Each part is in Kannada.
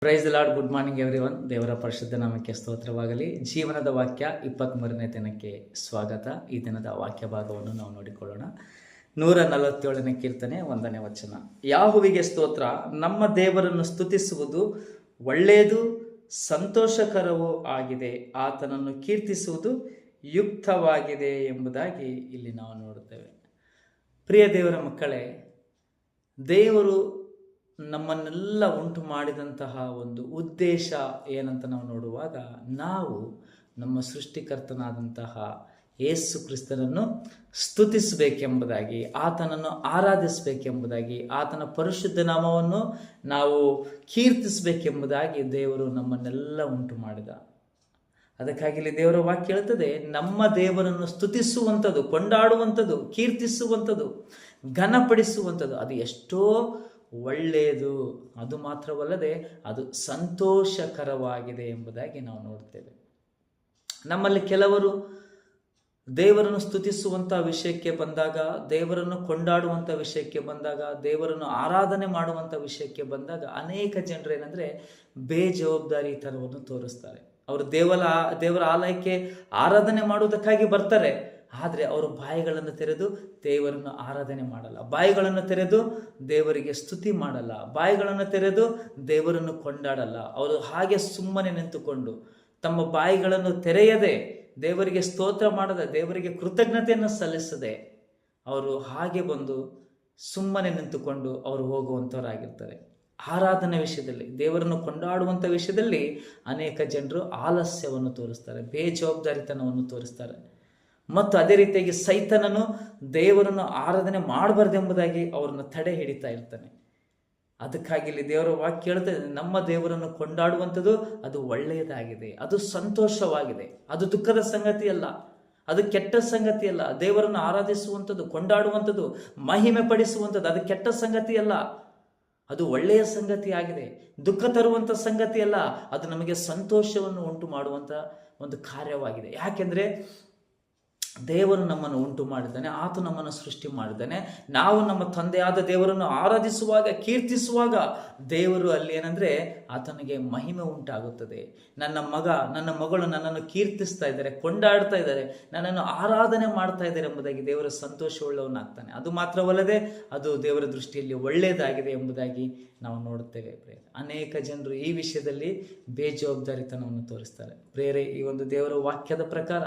Praise the lord. Good morning everyone. ದೇವರ ಪರಿಶುದ್ಧ ನಾಮಕ್ಕೆ ಸ್ತೋತ್ರವಾಗಲಿ. ಜೀವನದ ವಾಕ್ಯ 23ನೇ ದಿನಕ್ಕೆ ಸ್ವಾಗತ. ಈ ದಿನದ ವಾಕ್ಯ ಭಾಗವನ್ನು ನಾವು ನೋಡಿಕೊಳ್ಳೋಣ. 147ನೇ ಕೀರ್ತನೆ 1ನೇ ವಚನ. ಯಾಹುವಿಗೆ ಸ್ತೋತ್ರ, ನಮ್ಮ ದೇವರನ್ನು ಸ್ತುತಿಸುವುದು ಒಳ್ಳೆಯದು, ಸಂತೋಷಕರವೂ ಆಗಿದೆ, ಆತನನ್ನು ಕೀರ್ತಿಸುವುದು ಯುಕ್ತವಾಗಿದೆ ಎಂಬುದಾಗಿ ಇಲ್ಲಿ ನಾವು ನೋಡುತ್ತೇವೆ. ಪ್ರಿಯ ದೇವರ ಮಕ್ಕಳೇ, ದೇವರು ನಮ್ಮನ್ನೆಲ್ಲ ಉಂಟು ಮಾಡಿದಂತಹ ಒಂದು ಉದ್ದೇಶ ಏನಂತ ನಾವು ನೋಡುವಾಗ, ನಾವು ನಮ್ಮ ಸೃಷ್ಟಿಕರ್ತನಾದಂತಹ ಯೇಸು ಕ್ರಿಸ್ತನನ್ನು ಸ್ತುತಿಸಬೇಕೆಂಬುದಾಗಿ, ಆತನನ್ನು ಆರಾಧಿಸಬೇಕೆಂಬುದಾಗಿ, ಆತನ ಪರಿಶುದ್ಧ ನಾಮವನ್ನು ನಾವು ಕೀರ್ತಿಸಬೇಕೆಂಬುದಾಗಿ ದೇವರು ನಮ್ಮನ್ನೆಲ್ಲ ಉಂಟು ಮಾಡಿದ. ಅದಕ್ಕಾಗಿ ಇಲ್ಲಿ ದೇವರ ವಾಕ್ಯ ಹೇಳ್ತದೆ, ನಮ್ಮ ದೇವರನ್ನು ಸ್ತುತಿಸುವಂಥದ್ದು, ಕೊಂಡಾಡುವಂಥದ್ದು, ಕೀರ್ತಿಸುವಂಥದ್ದು, ಘನಪಡಿಸುವಂಥದ್ದು ಅದು ಎಷ್ಟೋ ಒಳ್ಳೆಯದು. ಅದು ಮಾತ್ರವಲ್ಲದೆ ಅದು ಸಂತೋಷಕರವಾಗಿದೆ ಎಂಬುದಾಗಿ ನಾವು ನೋಡ್ತೇವೆ. ನಮ್ಮಲ್ಲಿ ಕೆಲವರು ದೇವರನ್ನು ಸ್ತುತಿಸುವಂಥ ವಿಷಯಕ್ಕೆ ಬಂದಾಗ, ದೇವರನ್ನು ಕೊಂಡಾಡುವಂಥ ವಿಷಯಕ್ಕೆ ಬಂದಾಗ, ದೇವರನ್ನು ಆರಾಧನೆ ಮಾಡುವಂಥ ವಿಷಯಕ್ಕೆ ಬಂದಾಗ ಅನೇಕ ಜನರು ಏನಂದರೆ ಬೇಜವಾಬ್ದಾರಿತನವನ್ನು ತೋರಿಸ್ತಾರೆ. ಅವರು ದೇವರ ಆಲಯಕ್ಕೆ ಆರಾಧನೆ ಮಾಡುವುದಕ್ಕಾಗಿ ಬರ್ತಾರೆ, ಆದರೆ ಅವರು ಬಾಯಿಗಳನ್ನು ತೆರೆದು ದೇವರನ್ನು ಆರಾಧನೆ ಮಾಡಲ್ಲ, ಬಾಯಿಗಳನ್ನು ತೆರೆದು ದೇವರಿಗೆ ಸ್ತುತಿ ಮಾಡಲ್ಲ, ಬಾಯಿಗಳನ್ನು ತೆರೆದು ದೇವರನ್ನು ಕೊಂಡಾಡಲ್ಲ. ಅವರು ಹಾಗೆ ಸುಮ್ಮನೆ ನಿಂತುಕೊಂಡು ತಮ್ಮ ಬಾಯಿಗಳನ್ನು ತೆರೆಯದೆ, ದೇವರಿಗೆ ಸ್ತೋತ್ರ ಮಾಡದೆ, ದೇವರಿಗೆ ಕೃತಜ್ಞತೆಯನ್ನು ಸಲ್ಲಿಸದೆ ಅವರು ಹಾಗೆ ಬಂದು ಸುಮ್ಮನೆ ನಿಂತುಕೊಂಡು ಅವರು ಹೋಗುವಂಥವರಾಗಿರ್ತಾರೆ. ಆರಾಧನೆ ವಿಷಯದಲ್ಲಿ, ದೇವರನ್ನು ಕೊಂಡಾಡುವಂಥ ವಿಷಯದಲ್ಲಿ ಅನೇಕ ಜನರು ಆಲಸ್ಯವನ್ನು ತೋರಿಸ್ತಾರೆ, ಬೇಜವಾಬ್ದಾರಿತನವನ್ನು ತೋರಿಸ್ತಾರೆ. ಮತ್ತು ಅದೇ ರೀತಿಯಾಗಿ ಸೈತನನು ದೇವರನ್ನು ಆರಾಧನೆ ಮಾಡಬಾರ್ದೆಂಬುದಾಗಿ ಅವರನ್ನು ತಡೆ ಹಿಡಿತಾ ಇರ್ತಾನೆ. ಅದಕ್ಕಾಗಿ ಇಲ್ಲಿ ದೇವರ ವಾಕ್ಯ ಹೇಳ್ತದೆ, ನಮ್ಮ ದೇವರನ್ನು ಕೊಂಡಾಡುವಂಥದ್ದು ಅದು ಒಳ್ಳೆಯದಾಗಿದೆ, ಅದು ಸಂತೋಷವಾಗಿದೆ, ಅದು ದುಃಖದ ಸಂಗತಿ ಅಲ್ಲ, ಅದು ಕೆಟ್ಟ ಸಂಗತಿ ಅಲ್ಲ. ದೇವರನ್ನು ಆರಾಧಿಸುವಂಥದ್ದು, ಕೊಂಡಾಡುವಂಥದ್ದು, ಮಹಿಮೆ ಪಡಿಸುವಂಥದ್ದು ಅದು ಕೆಟ್ಟ ಸಂಗತಿ ಅಲ್ಲ, ಅದು ಒಳ್ಳೆಯ ಸಂಗತಿ ಆಗಿದೆ. ದುಃಖ ತರುವಂಥ ಸಂಗತಿ ಅಲ್ಲ, ಅದು ನಮಗೆ ಸಂತೋಷವನ್ನು ಉಂಟು ಮಾಡುವಂಥ ಒಂದು ಕಾರ್ಯವಾಗಿದೆ. ಯಾಕೆಂದರೆ ದೇವರು ನಮ್ಮನ್ನು ಉಂಟು ಮಾಡಿದ್ದಾನೆ, ಆತ ನಮ್ಮನ್ನು ಸೃಷ್ಟಿ ಮಾಡಿದ್ದಾನೆ. ನಾವು ನಮ್ಮ ತಂದೆಯಾದ ದೇವರನ್ನು ಆರಾಧಿಸುವಾಗ, ಕೀರ್ತಿಸುವಾಗ ದೇವರು ಅಲ್ಲಿ ಏನಂದರೆ ಆತನಿಗೆ ಮಹಿಮೆ ಉಂಟಾಗುತ್ತದೆ. ನನ್ನ ಮಗ, ನನ್ನ ಮಗಳು ನನ್ನನ್ನು ಕೀರ್ತಿಸ್ತಾ ಇದ್ದಾರೆ, ಕೊಂಡಾಡ್ತಾ ಇದ್ದಾರೆ, ನನ್ನನ್ನು ಆರಾಧನೆ ಮಾಡ್ತಾ ಇದ್ದಾರೆ ಎಂಬುದಾಗಿ ದೇವರ ಸಂತೋಷವುಳ್ಳವನಾಗ್ತಾನೆ. ಅದು ಮಾತ್ರವಲ್ಲದೆ ಅದು ದೇವರ ದೃಷ್ಟಿಯಲ್ಲಿ ಒಳ್ಳೆಯದಾಗಿದೆ ಎಂಬುದಾಗಿ ನಾವು ನೋಡುತ್ತೇವೆ. ಅನೇಕ ಜನರು ಈ ವಿಷಯದಲ್ಲಿ ಬೇಜವಾಬ್ದಾರಿತನವನ್ನು ತೋರಿಸ್ತಾರೆ. ಪ್ರೇರೆ, ಈ ಒಂದು ದೇವರ ವಾಕ್ಯದ ಪ್ರಕಾರ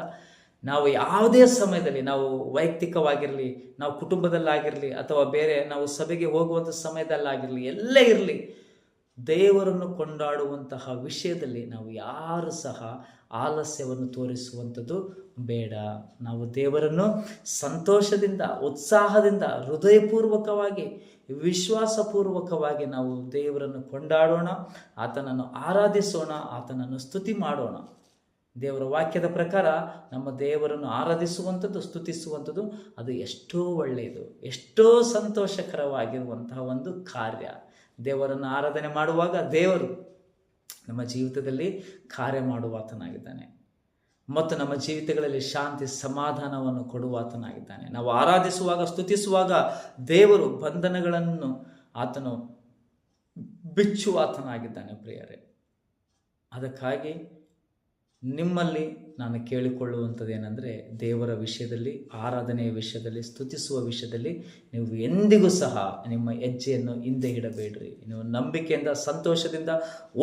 ನಾವು ಯಾವುದೇ ಸಮಯದಲ್ಲಿ, ನಾವು ವೈಯಕ್ತಿಕವಾಗಿರಲಿ, ನಾವು ಕುಟುಂಬದಲ್ಲಾಗಿರಲಿ, ಅಥವಾ ಬೇರೆ ನಾವು ಸಭೆಗೆ ಹೋಗುವಂಥ ಸಮಯದಲ್ಲಾಗಿರಲಿ, ಎಲ್ಲೇ ಇರಲಿ, ದೇವರನ್ನು ಕೊಂಡಾಡುವಂತಹ ವಿಷಯದಲ್ಲಿ ನಾವು ಯಾರು ಸಹ ಆಲಸ್ಯವನ್ನು ತೋರಿಸುವಂಥದ್ದು ಬೇಡ. ನಾವು ದೇವರನ್ನು ಸಂತೋಷದಿಂದ, ಉತ್ಸಾಹದಿಂದ, ಹೃದಯಪೂರ್ವಕವಾಗಿ, ವಿಶ್ವಾಸಪೂರ್ವಕವಾಗಿ ನಾವು ದೇವರನ್ನು ಕೊಂಡಾಡೋಣ, ಆತನನ್ನು ಆರಾಧಿಸೋಣ, ಆತನನ್ನು ಸ್ತುತಿ ಮಾಡೋಣ. ದೇವರ ವಾಕ್ಯದ ಪ್ರಕಾರ ನಮ್ಮ ದೇವರನ್ನು ಆರಾಧಿಸುವಂಥದ್ದು, ಸ್ತುತಿಸುವಂಥದ್ದು ಅದು ಎಷ್ಟೋ ಒಳ್ಳೆಯದು, ಎಷ್ಟೋ ಸಂತೋಷಕರವಾಗಿರುವಂತಹ ಒಂದು ಕಾರ್ಯ. ದೇವರನ್ನು ಆರಾಧನೆ ಮಾಡುವಾಗ ದೇವರು ನಮ್ಮ ಜೀವಿತದಲ್ಲಿ ಕಾರ್ಯ ಮಾಡುವಾತನಾಗಿದ್ದಾನೆ ಮತ್ತು ನಮ್ಮ ಜೀವಿತಗಳಲ್ಲಿ ಶಾಂತಿ ಸಮಾಧಾನವನ್ನು ಕೊಡುವಾತನಾಗಿದ್ದಾನೆ. ನಾವು ಆರಾಧಿಸುವಾಗ, ಸ್ತುತಿಸುವಾಗ ದೇವರು ಬಂಧನಗಳನ್ನು ಆತನು ಬಿಚ್ಚುವಾತನಾಗಿದ್ದಾನೆ. ಪ್ರಿಯರೇ, ಅದಕ್ಕಾಗಿ ನಿಮ್ಮಲ್ಲಿ ನಾನು ಕೇಳಿಕೊಳ್ಳುವಂಥದ್ದು ಏನಂದರೆ, ದೇವರ ವಿಷಯದಲ್ಲಿ, ಆರಾಧನೆಯ ವಿಷಯದಲ್ಲಿ, ಸ್ತುತಿಸುವ ವಿಷಯದಲ್ಲಿ ನೀವು ಎಂದಿಗೂ ಸಹ ನಿಮ್ಮ ಹೆಜ್ಜೆಯನ್ನು ಹಿಂದೆ ಇಡಬೇಡ್ರಿ. ನೀವು ನಂಬಿಕೆಯಿಂದ, ಸಂತೋಷದಿಂದ,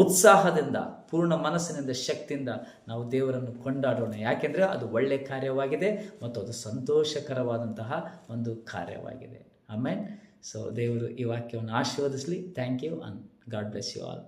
ಉತ್ಸಾಹದಿಂದ, ಪೂರ್ಣ ಮನಸ್ಸಿನಿಂದ, ಶಕ್ತಿಯಿಂದ ನಾವು ದೇವರನ್ನು ಕೊಂಡಾಡೋಣ. ಯಾಕೆಂದರೆ ಅದು ಒಳ್ಳೆಯ ಕಾರ್ಯವಾಗಿದೆ ಮತ್ತು ಅದು ಸಂತೋಷಕರವಾದಂತಹ ಒಂದು ಕಾರ್ಯವಾಗಿದೆ. ಆಮೇನ್. ಸೊ ದೇವರು ಈ ವಾಕ್ಯವನ್ನು ಆಶೀರ್ವದಿಸಲಿ. Thank you and God bless you all.